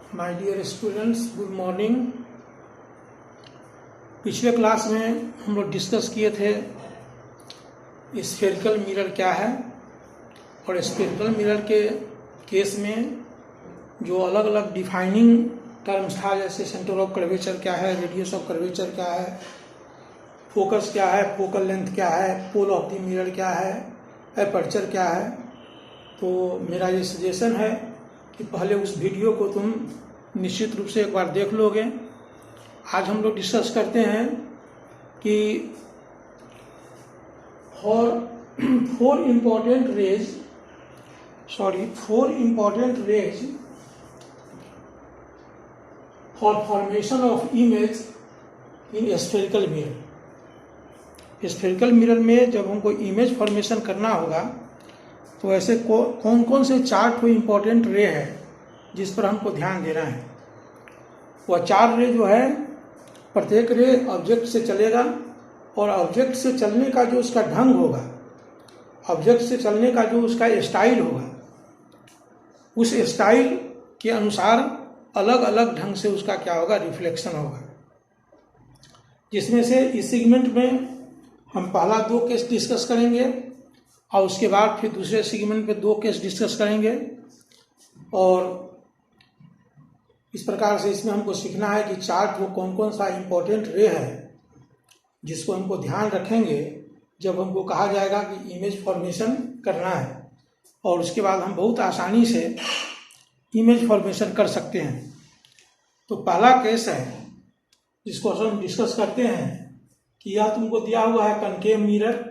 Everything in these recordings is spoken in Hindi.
My dear students, good morning. पिछले क्लास में हम लोग डिस्कस किए थे स्फेरिकल मिरर क्या है, और स्फेरिकल मिरर के केस में जो अलग अलग डिफाइनिंग टर्म्स था, जैसे सेंटर ऑफ कर्वेचर क्या है, रेडियस ऑफ कर्वेचर क्या है, फोकस क्या है, फोकल लेंथ क्या है, पोल ऑफ द मिरर क्या है, एपर्चर क्या है। तो मेरा ये सजेशन है कि पहले उस वीडियो को तुम निश्चित रूप से एक बार देख लोगे। आज हम लोग डिस्कस करते हैं कि four important rays for formation of image in spherical mirror. Spherical mirror में जब हमको इमेज फॉर्मेशन करना होगा तो ऐसे कौन कौन से 4 इम्पोर्टेंट रे है जिस पर हमको ध्यान देना है। वह 4 रे जो है, प्रत्येक रे ऑब्जेक्ट से चलेगा और ऑब्जेक्ट से चलने का जो उसका ढंग होगा, ऑब्जेक्ट से चलने का जो उसका स्टाइल होगा, उस स्टाइल के अनुसार अलग अलग ढंग से उसका क्या होगा, रिफ्लेक्शन होगा। जिसमें से इस सेगमेंट में हम पहला 2 केस डिस्कस करेंगे और उसके बाद फिर दूसरे सेगमेंट पे 2 केस डिस्कस करेंगे। और इस प्रकार से इसमें हमको सीखना है कि 4 कौन कौन सा इम्पोर्टेंट रे है जिसको हमको ध्यान रखेंगे जब हमको कहा जाएगा कि इमेज फॉर्मेशन करना है, और उसके बाद हम बहुत आसानी से इमेज फॉर्मेशन कर सकते हैं। तो पहला केस है जिसको हम डिस्कस करते हैं कि यह तुमको दिया हुआ है कनकेव मिरर,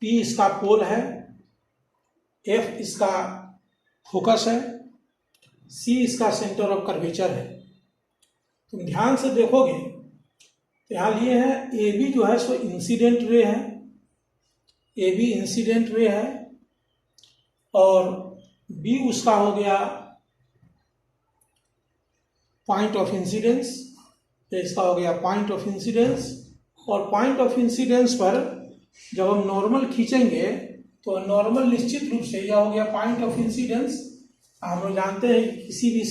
P इसका पोल है, F इसका फोकस है, C इसका सेंटर ऑफ कर्वेचर है। तुम ध्यान से देखोगे तो यहाँ लिए हैं AB जो है सो इंसिडेंट रे है, AB इंसिडेंट रे है, और B उसका हो गया पॉइंट ऑफ इंसिडेंस, इसका हो गया पॉइंट ऑफ इंसिडेंस। और पॉइंट ऑफ इंसिडेंस पर जब हम नॉर्मल खींचेंगे तो नॉर्मल निश्चित रूप से यह हो गया पॉइंट ऑफ इंसिडेंस। हम लोग जानते हैं कि किसी भी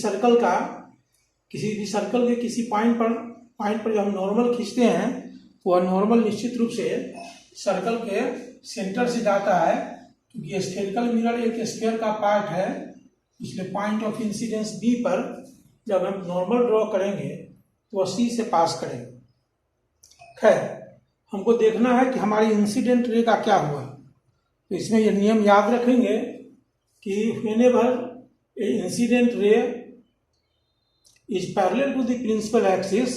सर्कल के किसी पॉइंट पर जब हम नॉर्मल खींचते हैं तो वह नॉर्मल निश्चित रूप से सर्कल के सेंटर से जाता है, क्योंकि स्फेरिकल मिरर एक स्फीयर का पार्ट है। इसलिए पॉइंट ऑफ इंसिडेंस B पर जब हम नॉर्मल ड्रॉ करेंगे तो वह C से पास करेंगे। खैर, हमको देखना है कि हमारी इंसिडेंट रे का क्या हुआ। तो इसमें यह नियम याद रखेंगे कि whenever a incident ray is parallel to the principal axis,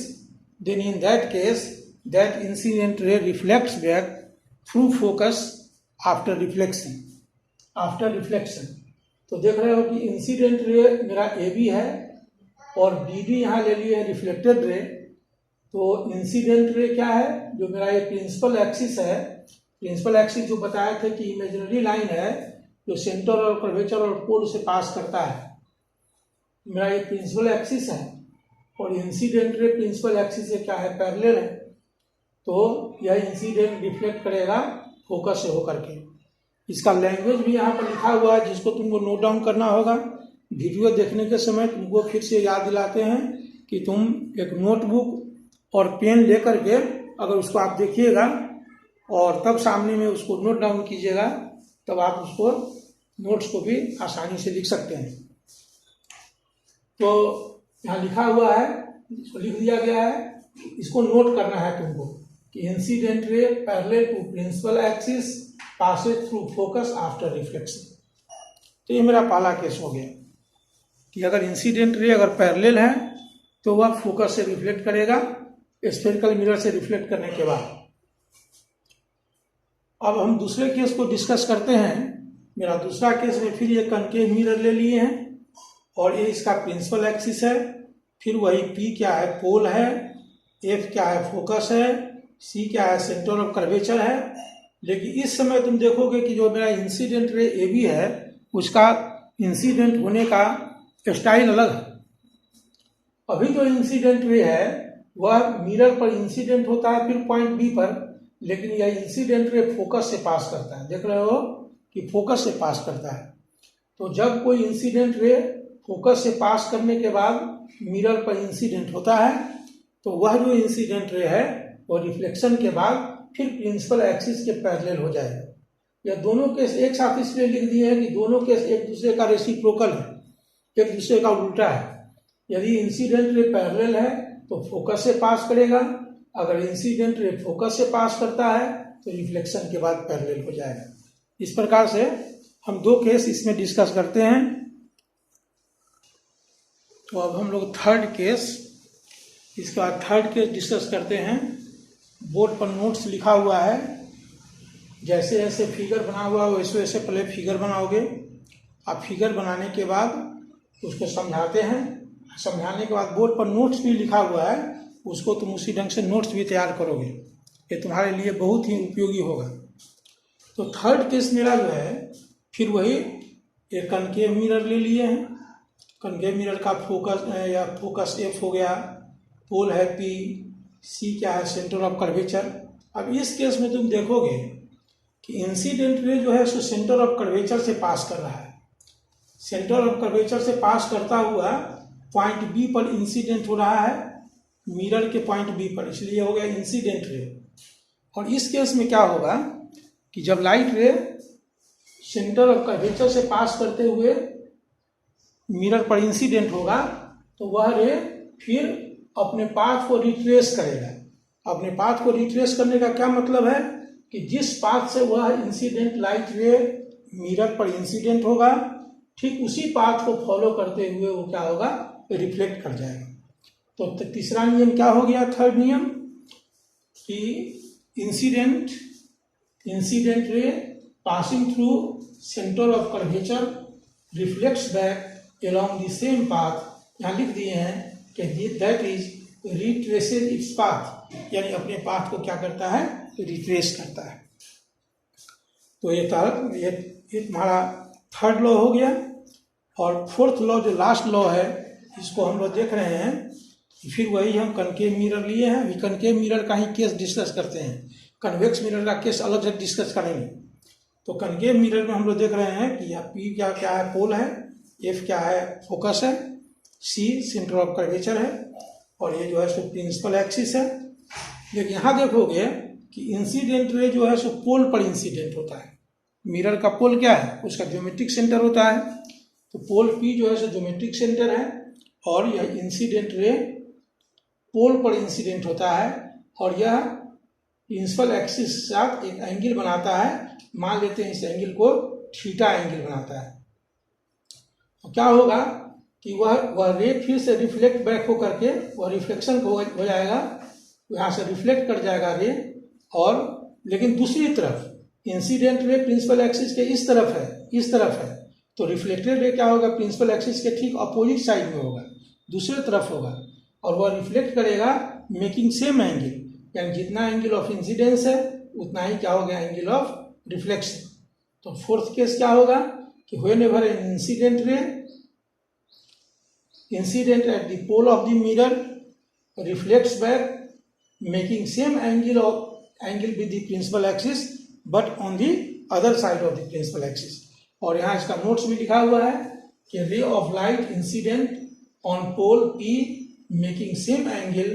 then in that case that incident ray reflects back through focus after reflection। तो देख रहे हो कि इंसिडेंट रे मेरा AB है और BB यहाँ ले लिए रिफ्लेक्टेड रे। तो इंसिडेंट रे क्या है, जो मेरा ये प्रिंसिपल एक्सिस है, प्रिंसिपल एक्सिस जो बताया थे कि इमेजिनरी लाइन है जो सेंटर और कर्वेचर और पोल से पास करता है, मेरा ये प्रिंसिपल एक्सिस है। और इंसिडेंट रे प्रिंसिपल एक्सिस से क्या है, पैरेलल है। तो यह इंसिडेंट रिफ्लेक्ट करेगा फोकस से होकर के। इसका लैंग्वेज भी यहाँ पर लिखा हुआ है जिसको तुमको नोट डाउन करना होगा। वीडियो देखने के समय तुमको फिर से याद दिलाते हैं कि तुम एक नोटबुक और पेन लेकर के अगर उसको आप देखिएगा और तब सामने में उसको नोट डाउन कीजिएगा, तब आप उसको नोट्स को भी आसानी से लिख सकते हैं। तो यहाँ लिखा हुआ है, इसको लिख दिया गया है, इसको नोट करना है तुमको कि incident ray parallel to principal axis passes through focus after reflection. तो ये मेरा पहला केस हो गया कि अगर इंसिडेंट रे अगर पैरेलल है तो वह फोकस से रिफ्लेक्ट करेगा स्फेरिकल मिरर से रिफ्लेक्ट करने के बाद। अब हम दूसरे केस को डिस्कस करते हैं। मेरा दूसरा केस में फिर ये कनकेव मिरर ले लिए हैं और ये इसका प्रिंसिपल एक्सिस है। फिर वही P क्या है, पोल है, F क्या है, फोकस है, C क्या है, सेंटर ऑफ कर्वेचर है। लेकिन इस समय तुम देखोगे कि जो मेरा इंसिडेंट रे AB है उसका इंसिडेंट होने का स्टाइल अलग है। अभी जो इंसिडेंट रे है वह मिरर पर इंसिडेंट होता है फिर पॉइंट B पर, लेकिन यह इंसिडेंट रे फोकस से पास करता है। देख रहे हो कि फोकस से पास करता है। तो जब कोई इंसिडेंट रे फोकस से पास करने के बाद मिरर पर इंसिडेंट होता है, तो वह जो इंसिडेंट रे है वो रिफ्लेक्शन के बाद फिर प्रिंसिपल एक्सिस के पैरेलल हो जाएगा। यह दोनों केस एक साथ इसलिए लिख दिए हैं कि दोनों केस एक दूसरे का रेसिप्रोकल है, एक दूसरे का उल्टा है। यदि इंसिडेंट रे पैरेलल है तो फोकस से पास करेगा, अगर इंसिडेंट रे फोकस से पास करता है तो रिफ्लेक्शन के बाद पैरेलल हो जाएगा। इस प्रकार से हम दो केस इसमें डिस्कस करते हैं। तो अब हम लोग थर्ड केस, इसके बाद थर्ड केस डिस्कस करते हैं। बोर्ड पर नोट्स लिखा हुआ है, जैसे जैसे फिगर बना हुआ है वैसे वैसे पहले फिगर बनाओगे। आप फिगर बनाने के बाद उसको समझाते हैं, समझाने के बाद बोर्ड पर नोट्स भी लिखा हुआ है, उसको तुम उसी ढंग से नोट्स भी तैयार करोगे। ये तुम्हारे लिए बहुत ही उपयोगी होगा। तो थर्ड केस मेरा जो है फिर वही एक कनकेव मिरर ले लिए हैं। कनकेव मिरर का फोकस या फोकस एफ हो गया, पोल है पी, सी क्या है सेंटर ऑफ कर्वेचर। अब इस केस में तुम देखोगे कि इंसिडेंट रे जो है सो सेंटर ऑफ कर्वेचर से पास कर रहा है। सेंटर ऑफ कर्वेचर से पास करता हुआ पॉइंट बी पर इंसिडेंट हो रहा है, मिरर के पॉइंट बी पर, इसलिए हो गया इंसिडेंट रे। और इस केस में क्या होगा कि जब लाइट रे सेंटर ऑफ कर्वेचर से पास करते हुए मिरर पर इंसिडेंट होगा तो वह रे फिर अपने पाथ को रिट्रेस करेगा। अपने पाथ को रिट्रेस करने का क्या मतलब है कि जिस पाथ से वह इंसिडेंट लाइट रे मिरर पर इंसिडेंट होगा ठीक उसी पाथ को फॉलो करते हुए वो क्या होगा, रिफ्लेक्ट कर जाएगा। तो तीसरा नियम क्या हो गया, थर्ड नियम, कि इंसिडेंट रे passing through centre of curvature reflects back along the same path. यहाँ लिख दिए हैं कि that is retraces its path, यानी अपने पाथ को क्या करता है, रिट्रेस करता है। तो ये तुम्हारा थर्ड लॉ हो गया। और फोर्थ लॉ जो लास्ट लॉ है इसको हम लोग देख रहे हैं, फिर वही हम कनकेव मिरर लिए हैं। अभी कनकेव मिरर का ही केस डिस्कस करते हैं, कन्वेक्स मिरर का केस अलग से डिस्कस करेंगे। तो कनकेव मिरर में हम लोग देख रहे हैं कि यहाँ पी क्या है, पोल है, एफ क्या है, फोकस है, सी सेंटर ऑफ कर्वेचर है, और ये जो है सो प्रिंसिपल एक्सिस है। लेकिन यहाँ देखोगे कि इंसिडेंट रे जो है सो पोल पर इंसिडेंट होता है। मिरर का पोल क्या है, उसका ज्योमेट्रिक सेंटर होता है। तो पोल पी जो है सो ज्योमेट्रिक सेंटर है, और यह इंसिडेंट रे पोल पर इंसिडेंट होता है, और यह प्रिंसिपल एक्सिस के साथ एक एंगल बनाता है। मान लेते हैं इस एंगल को थीटा एंगल बनाता है। तो क्या होगा कि वह रे फिर से रिफ्लेक्ट बैक होकर के वह रिफ्लेक्शन हो जाएगा, यहाँ से रिफ्लेक्ट कर जाएगा रे, और लेकिन दूसरी तरफ इंसिडेंट रे प्रिंसिपल एक्सिस के इस तरफ है, तो रिफ्लेक्टेड रे क्या होगा, प्रिंसिपल एक्सिस के ठीक अपोजिट साइड में होगा, दूसरे तरफ होगा, और वह रिफ्लेक्ट करेगा मेकिंग सेम एंगल, यानी जितना एंगल ऑफ इंसिडेंस है उतना ही क्या हो गया, एंगल ऑफ रिफ्लेक्शन। तो फोर्थ केस क्या होगा कि whenever an incident at the pole of the mirror reflects back making same angle with the principal axis but on the other side of the principal axis. और यहाँ इसका नोट्स भी लिखा हुआ है कि ray of light incident on pole P making same angle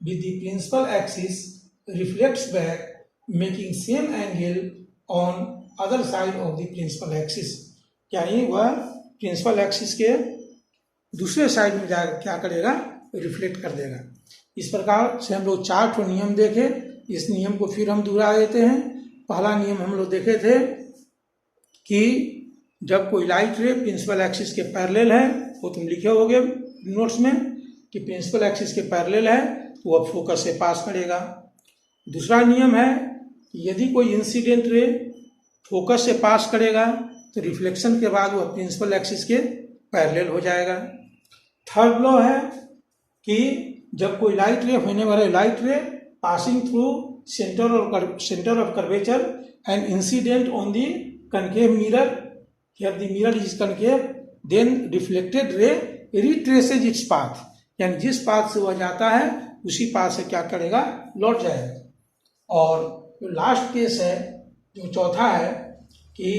with the principal axis reflects back making same angle on other side of the principal axis, यानी वह प्रिंसिपल एक्सिस के दूसरे साइड में जाकर क्या करेगा, रिफ्लेक्ट कर देगा। इस प्रकार से हम लोग 4 नियम देखे। इस नियम को फिर हम दोहरा देते हैं। पहला नियम हम लोग देखे थे कि जब कोई लाइट रे प्रिंसिपल एक्सिस के पैरेलल है, वो तुम लिखे होगे नोट्स में कि प्रिंसिपल एक्सिस के पैरेलल है तो वह फोकस से पास करेगा। दूसरा नियम है कि यदि कोई इंसिडेंट रे फोकस से पास करेगा तो रिफ्लेक्शन के बाद वह प्रिंसिपल एक्सिस के पैरेलल हो जाएगा। थर्ड लॉ है कि जब कोई लाइट रे व्हेनेवर लाइट रे passing through centre of curvature and incident on the concave mirror, here the mirror is concave, then reflected ray retraces its path, यानी जिस पाथ से वह जाता है उसी पाथ से क्या करेगा, लौट जाएगा। और जो लास्ट केस है, जो चौथा है कि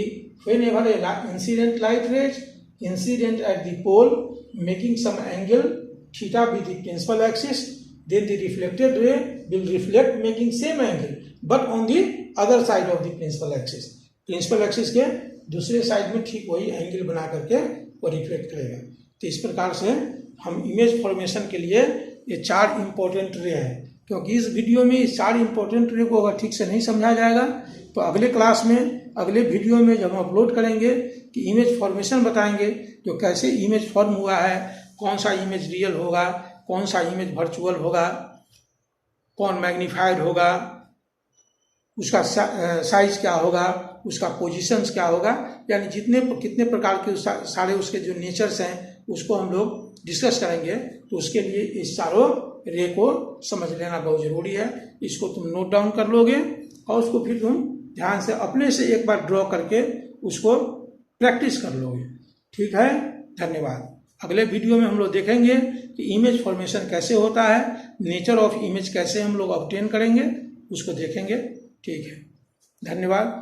whenever a incident light rays incident at the pole making some angle theta with the principal axis, then the reflected ray will reflect making same angle but on the other side of the principal axis. Principal axis के दूसरे साइड में ठीक वही एंगल बना करके वो रिफ्लेक्ट करेगा। तो इस प्रकार से हम इमेज फॉर्मेशन के लिए ये 4 इंपॉर्टेंट रे हैं। क्योंकि इस वीडियो में इस 4 इंपॉर्टेंट रे को अगर ठीक से नहीं समझा जाएगा तो अगले क्लास में, अगले वीडियो में जब हम अपलोड करेंगे कि इमेज फॉर्मेशन बताएंगे, जो कैसे इमेज फॉर्म हुआ है, कौन सा इमेज रियल होगा, कौन सा इमेज वर्चुअल होगा, कौन मैग्नीफाइड होगा, उसका साइज क्या होगा, उसका पोजीशंस क्या होगा, यानी कितने प्रकार के सारे उसके जो नेचर्स हैं उसको हम लोग डिस्कस करेंगे। तो उसके लिए इस चारों रे को समझ लेना बहुत ज़रूरी है। इसको तुम नोट डाउन कर लोगे और उसको फिर तुम ध्यान से अपने से एक बार ड्रॉ करके उसको प्रैक्टिस कर लोगे। ठीक है, धन्यवाद। अगले वीडियो में हम लोग देखेंगे कि इमेज फॉर्मेशन कैसे होता है, नेचर ऑफ इमेज कैसे हम लोग ऑब्टेन करेंगे, उसको देखेंगे। ठीक है, धन्यवाद।